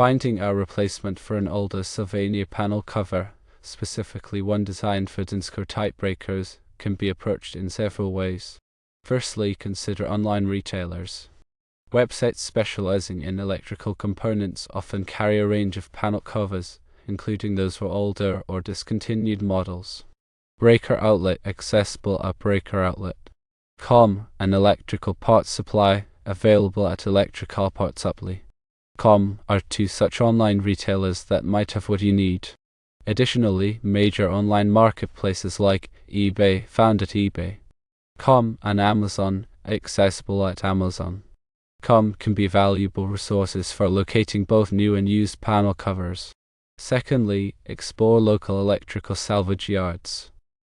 Finding a replacement for an older Sylvania panel cover, specifically one designed for Zinsco type breakers, can be approached in several ways. Firstly, consider online retailers. Websites specializing in electrical components often carry a range of panel covers, including those for older or discontinued models. Breaker outlet accessible at breaker outlet.com, an electrical parts supply available at electrical parts supply.com are two such online retailers that might have what you need. Additionally, major online marketplaces like eBay found at eBay.com and Amazon accessible at Amazon.com can be valuable resources for locating both new and used panel covers. Secondly, explore local electrical salvage yards.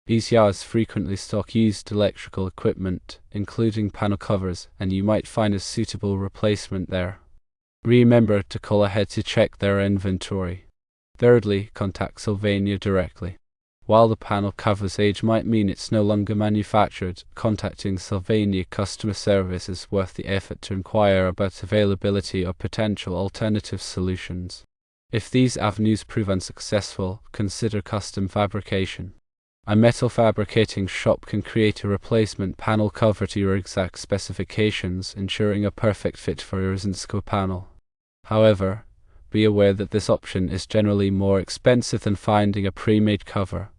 These yards frequently stock used electrical equipment, including panel covers, and you might find a suitable replacement there. Remember to call ahead to check their inventory. Thirdly, contact Sylvania directly. While the panel cover's age might mean it's no longer manufactured, contacting Sylvania customer service is worth the effort to inquire about availability or potential alternative solutions. If these avenues prove unsuccessful, consider custom fabrication. A metal fabricating shop can create a replacement panel cover to your exact specifications, ensuring a perfect fit for your Zinsco panel. However, be aware that this option is generally more expensive than finding a pre-made cover.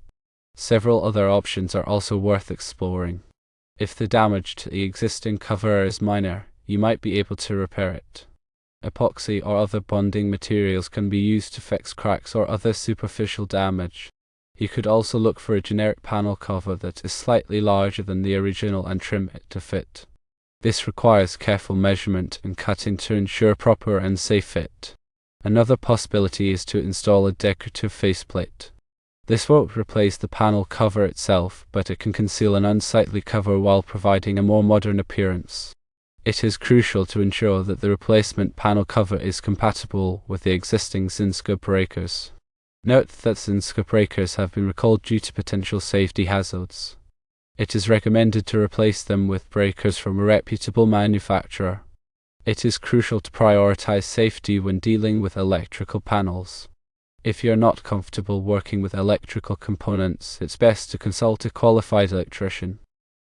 Several other options are also worth exploring. If the damage to the existing cover is minor, you might be able to repair it. Epoxy or other bonding materials can be used to fix cracks or other superficial damage. You could also look for a generic panel cover that is slightly larger than the original and trim it to fit. This requires careful measurement and cutting to ensure proper and safe fit. Another possibility is to install a decorative faceplate. This won't replace the panel cover itself, but it can conceal an unsightly cover while providing a more modern appearance. It is crucial to ensure that the replacement panel cover is compatible with the existing Zinsco breakers. Note that Zinsco breakers have been recalled due to potential safety hazards. It is recommended to replace them with breakers from a reputable manufacturer. It is crucial to prioritize safety when dealing with electrical panels. If you're not comfortable working with electrical components, it's best to consult a qualified electrician.